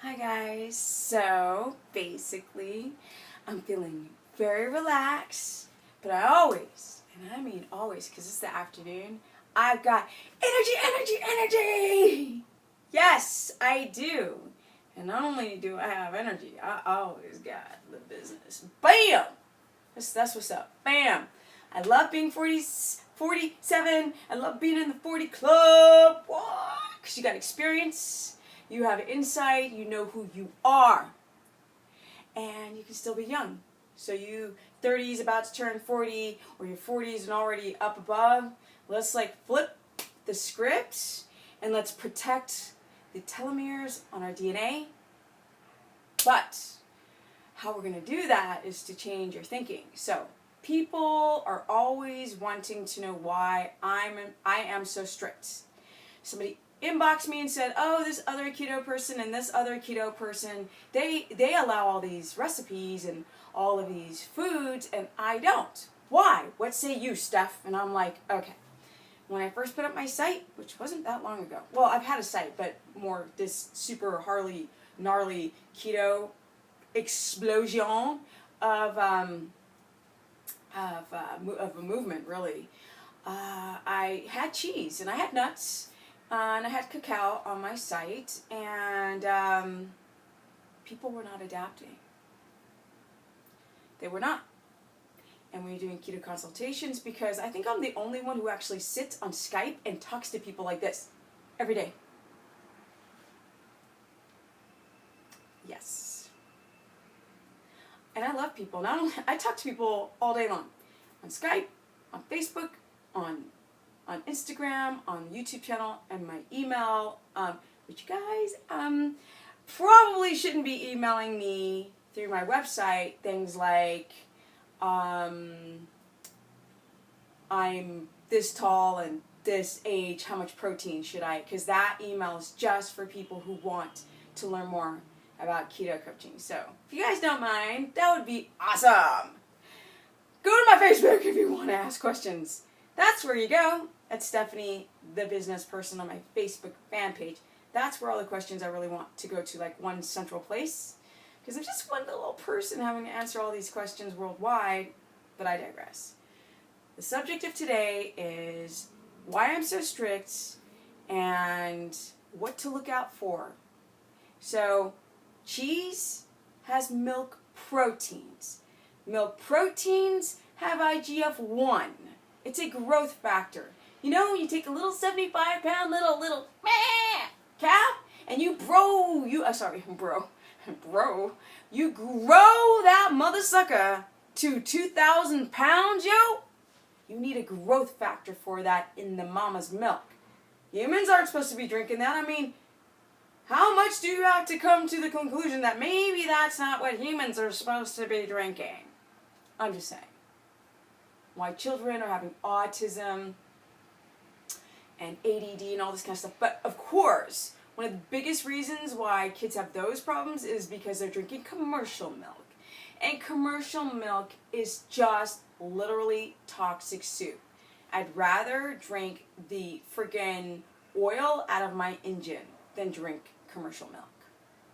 Hi guys, so basically I'm feeling very relaxed, but I always, and I mean always because it's the afternoon, I've got energy! Yes, I do. And not only do I have energy, I always got the business. Bam! That's what's up. Bam! I love being 47. I love being in the 40 club. Because you got experience. You have insight, you know who you are, and you can still be young. So you 30s about to turn 40, or your 40s and already up above, let's flip the script, and let's protect the telomeres on our DNA. But how we're going to do that is to change your thinking. So people are always wanting to know why I am so strict. Somebody inboxed me and said, oh, this other keto person and this other keto person, they allow all these recipes and all of these foods, and I don't. Why? What say you, Steph? And I'm like, okay. When I first put up my site, which wasn't that long ago, well, I've had a site, but more this super gnarly keto explosion of a movement, really. I had cheese and I had nuts. And I had cacao on my site, and people were not adapting. They were not. And we're doing keto consultations because I think I'm the only one who actually sits on Skype and talks to people like this every day. Yes. And I love people. Not only I talk to people all day long, on Skype, on Facebook, on Instagram, on the YouTube channel, and my email, which you guys probably shouldn't be emailing me through my website, things like, I'm this tall and this age, how much protein should I, because that email is just for people who want to learn more about keto coaching. So, if you guys don't mind, that would be awesome. Go to my Facebook if you want to ask questions. That's where you go. That's Stephanie, the business person, on my Facebook fan page. That's where all the questions I really want to go to, like one central place. Because I'm just one little person having to answer all these questions worldwide, but I digress. The subject of today is why I'm so strict and what to look out for. So, cheese has milk proteins. Milk proteins have IGF-1. It's a growth factor. You know, you take a little 75-pound little calf, and you grow that mother sucker to 2,000 pounds, yo. You need a growth factor for that in the mama's milk. Humans aren't supposed to be drinking that. I mean, how much do you have to come to the conclusion that maybe that's not what humans are supposed to be drinking? I'm just saying. Why children are having autism and ADD and all this kind of stuff. But of course, one of the biggest reasons why kids have those problems is because they're drinking commercial milk. And commercial milk is just literally toxic soup. I'd rather drink the friggin' oil out of my engine than drink commercial milk.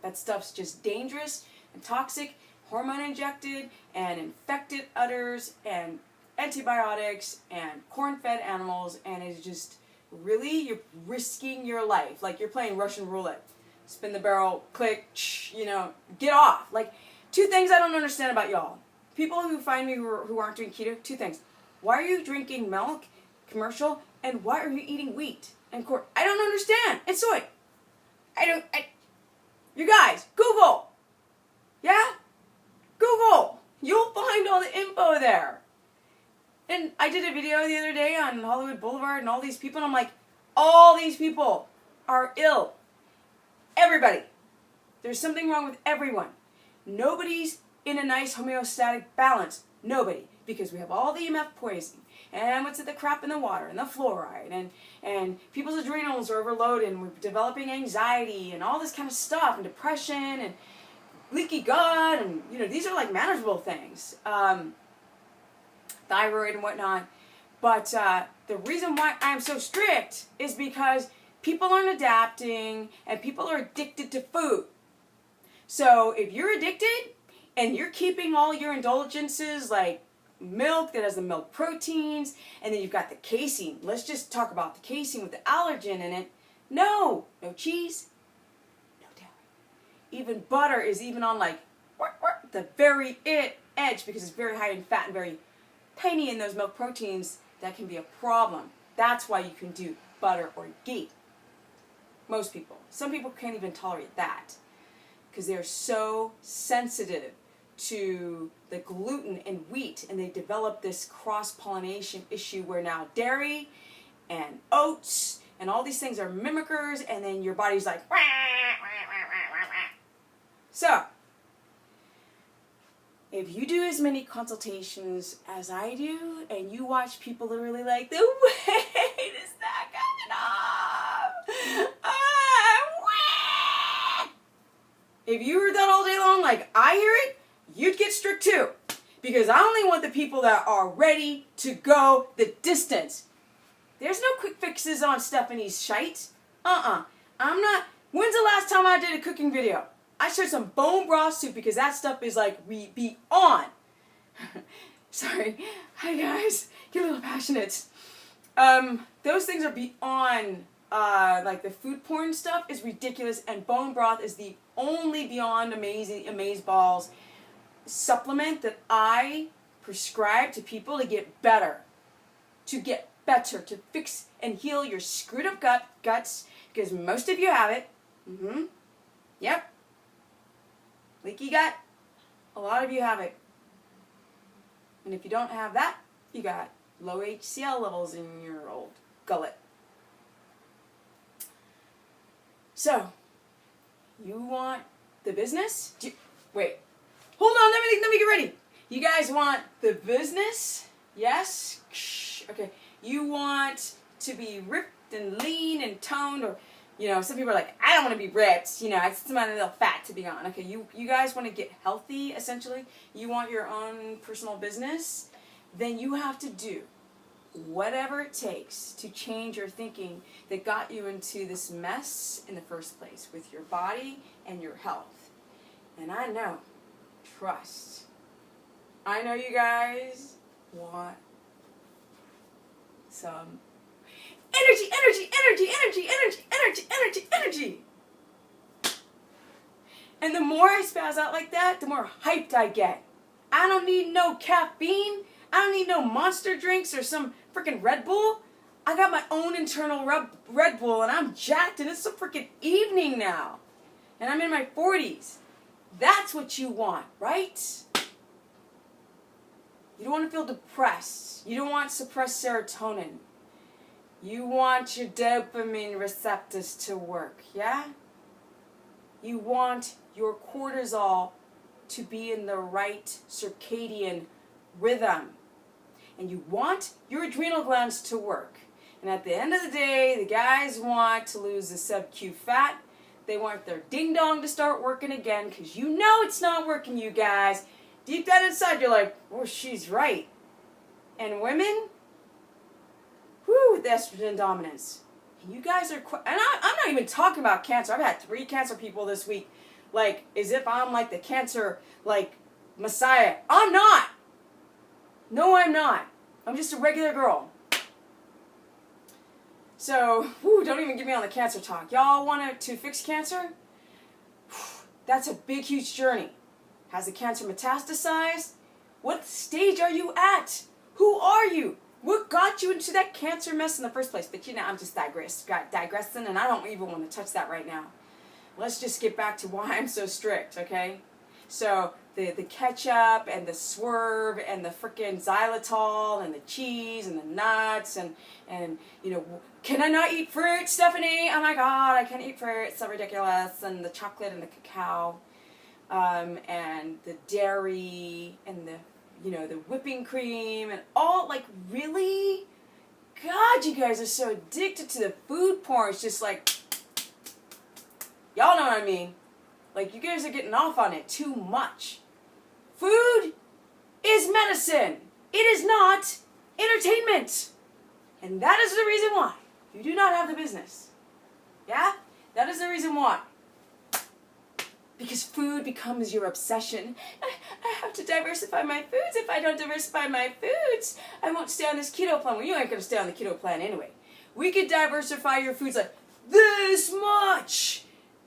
That stuff's just dangerous and toxic, hormone injected and infected udders and antibiotics and corn-fed animals, and it's just really, you're risking your life. Like you're playing Russian roulette. Spin the barrel, click, get off. Like, two things I don't understand about y'all. People who find me who aren't doing keto, two things. Why are you drinking milk, commercial, and why are you eating wheat and corn? I don't understand. And soy. You guys, Google. Yeah? Google. You'll find all the info there. And I did a video the other day on Hollywood Boulevard and all these people, and I'm like, all these people are ill. Everybody. There's something wrong with everyone. Nobody's in a nice homeostatic balance. Nobody. Because we have all the EMF poison, and what's the crap in the water, and the fluoride, and people's adrenals are overloaded, and we're developing anxiety, and all this kind of stuff, and depression, and leaky gut, and, these are like manageable things. Thyroid and whatnot. But the reason why I'm so strict is because people aren't adapting and people are addicted to food. So if you're addicted and you're keeping all your indulgences like milk that has the milk proteins, and then you've got the casein. Let's just talk about the casein with the allergen in it. No cheese, no dairy. Even butter is even on like the very edge because it's very high in fat and very tiny in those milk proteins. That can be a problem. That's why you can do butter or ghee. Most people. Some people can't even tolerate that because they're so sensitive to the gluten and wheat, and they develop this cross-pollination issue where now dairy and oats and all these things are mimickers, and then your body's like, wah, wah, wah, wah, wah, wah. So, if you do as many consultations as I do, and you watch people literally like, the weight is not coming off. If you heard that all day long like I hear it, you'd get strict too. Because I only want the people that are ready to go the distance. There's no quick fixes on Stephanie's shite. I'm not. When's the last time I did a cooking video? I showed some bone broth soup because that stuff is like beyond. Sorry. Hi guys. Get a little passionate. Those things are beyond, like the food porn stuff is ridiculous, and bone broth is the only beyond amazeballs supplement that I prescribe to people to get better. To fix and heal your screwed up guts, because most of you have it. Yep. Leaky gut. A lot of you have it. And if you don't have that, you got low HCl levels in your old gullet. So, you want the business? Wait. Hold on, let me get ready. You guys want the business? Yes? Okay. You want to be ripped and lean and toned, or, you know, some people are like, I don't want to be ripped. You know, I just want a little fat to be on. Okay, you guys want to get healthy, essentially. You want your own personal business. Then you have to do whatever it takes to change your thinking that got you into this mess in the first place with your body and your health. And I know, trust, I know you guys want some energy. And the more I spaz out like that, the more hyped I get. I don't need no caffeine. I don't need no monster drinks or some freaking Red Bull. I got my own internal Red Bull, and I'm jacked, and it's the freaking evening now. And I'm in my 40s. That's what you want, right? You don't want to feel depressed. You don't want suppressed serotonin. You want your dopamine receptors to work, yeah? You want your cortisol to be in the right circadian rhythm. And you want your adrenal glands to work. And at the end of the day, the guys want to lose the sub-Q fat. They want their ding-dong to start working again, because you know it's not working, you guys. Deep down inside, you're like, oh, she's right. And women, whoo, the estrogen dominance. And you guys are, and I'm not even talking about cancer. I've had 3 cancer people this week, like, as if I'm like the cancer, like, messiah. I'm not. No, I'm not. I'm just a regular girl. So, don't even get me on the cancer talk. Y'all want to fix cancer? That's a big, huge journey. Has the cancer metastasized? What stage are you at? Who are you? What got you into that cancer mess in the first place? But you know, I'm just digressing, and I don't even want to touch that right now. Let's just get back to why I'm so strict, okay? So, the ketchup and the swerve and the frickin' xylitol and the cheese and the nuts and you know, can I not eat fruit, Stephanie? Oh my God, I can't eat fruit. It's so ridiculous. And the chocolate and the cacao, and the dairy and the, you know, the whipping cream and all, like, really? God, you guys are so addicted to the food porn. It's just like, y'all know what I mean. Like, you guys are getting off on it too much. Food is medicine. It is not entertainment. And that is the reason why you do not have the business. Yeah? That is the reason why. Because food becomes your obsession. I have to diversify my foods. If I don't diversify my foods, I won't stay on this keto plan. Well, you ain't going to stay on the keto plan anyway. We could diversify your foods like this much.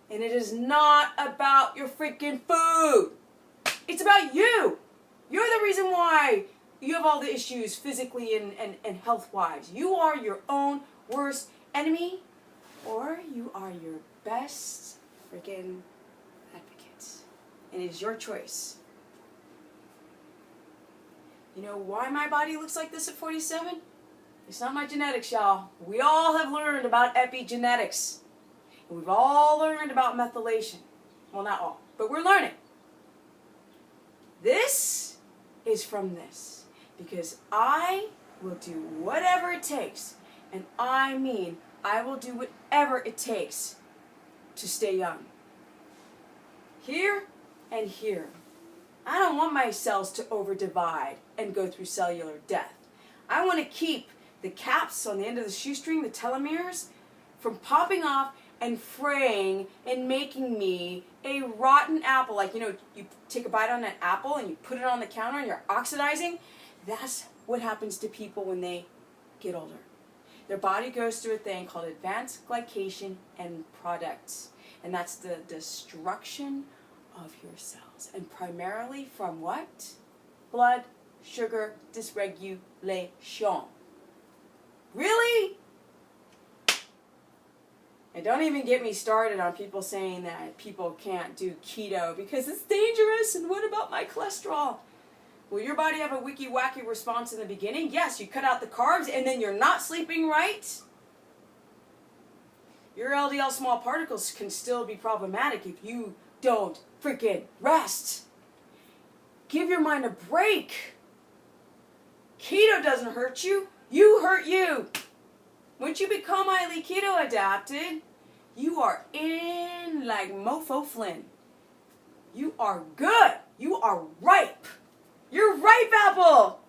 And it is not about your freaking food. It's about you. You're the reason why you have all the issues physically and health-wise. You are your own worst enemy, or you are your best freaking advocate. And it is your choice. You know why my body looks like this at 47? It's not my genetics, y'all. We all have learned about epigenetics. And we've all learned about methylation. Well, not all, but we're learning. This is from this. Because I will do whatever it takes. And I mean, I will do whatever it takes to stay young. Here and here. I don't want my cells to overdivide and go through cellular death. I want to keep the caps on the end of the shoestring, the telomeres, from popping off and fraying and making me a rotten apple. Like, you know, you take a bite on an apple and you put it on the counter and you're oxidizing. That's what happens to people when they get older. Their body goes through a thing called advanced glycation end products. And that's the destruction of your cells. And primarily from what? Blood sugar dysregulation. Really? And don't even get me started on people saying that people can't do keto because it's dangerous, and what about my cholesterol? Will your body have a wicky-wacky response in the beginning? Yes, you cut out the carbs and then you're not sleeping right. Your LDL small particles can still be problematic if you don't freaking rest. Give your mind a break. Keto doesn't hurt you. You hurt you. Once you become highly keto adapted, you are in like Mofo Flynn. You are good. You are ripe. You're ripe apple.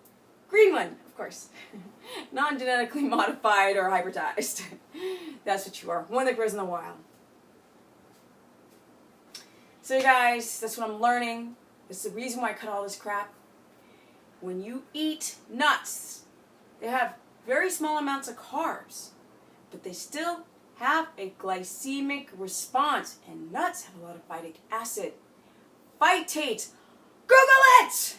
Green one, of course. Non-genetically modified or hybridized. That's what you are. One that grows in the wild. So you guys, that's what I'm learning. It's the reason why I cut all this crap. When you eat nuts, they have very small amounts of carbs, but they still have a glycemic response. And nuts have a lot of phytic acid. Phytate. Google it!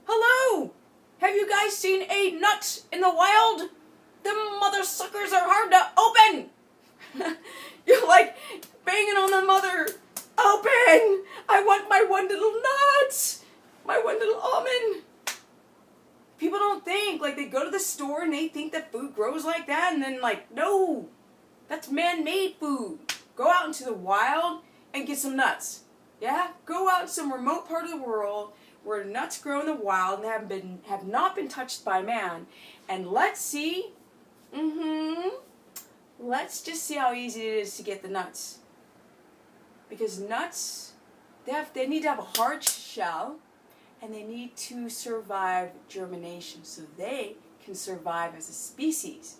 Hello! Have you guys seen a nut in the wild? The mother suckers are hard to open. You're like banging on the mother. Open! I want my one little nut! My one little almond. People don't think, like they go to the store and they think that food grows like that, and then like, no, that's man-made food. Go out into the wild and get some nuts. Yeah? Go out in some remote part of the world where nuts grow in the wild and have not been touched by man. And let's see, let's just see how easy it is to get the nuts. Because nuts, they need to have a hard shell, and they need to survive germination so they can survive as a species.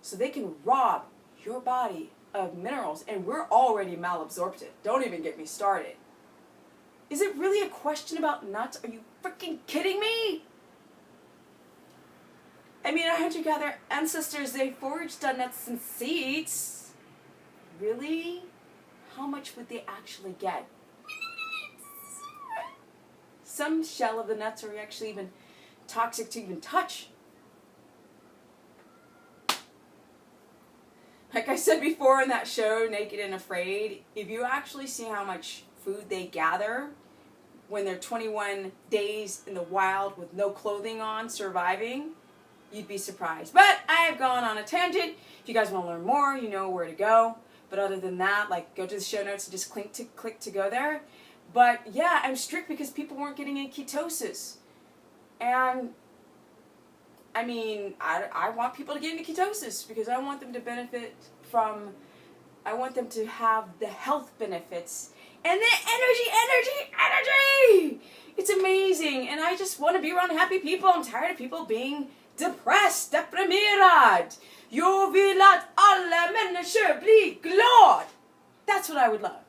So they can rob your body of minerals, and we're already malabsorptive. Don't even get me started. Is it really a question about nuts? Are you freaking kidding me? I mean, our hunter-gatherer ancestors, they foraged on nuts and seeds. Really? How much would they actually get? Some shell of the nuts are actually even toxic to even touch. Like I said before in that show, Naked and Afraid, if you actually see how much food they gather when they're 21 days in the wild with no clothing on, surviving, you'd be surprised. But I have gone on a tangent. If you guys want to learn more, you know where to go. But other than that, like, go to the show notes and just click to go there. But yeah, I'm strict because people weren't getting in ketosis. And I mean, I want people to get into ketosis because I want them to benefit from, I want them to have the health benefits and the energy. It's amazing. And I just want to be around happy people. I'm tired of people being depressed, deprimerad. Jag vill att alla människor blir glad. That's what I would love.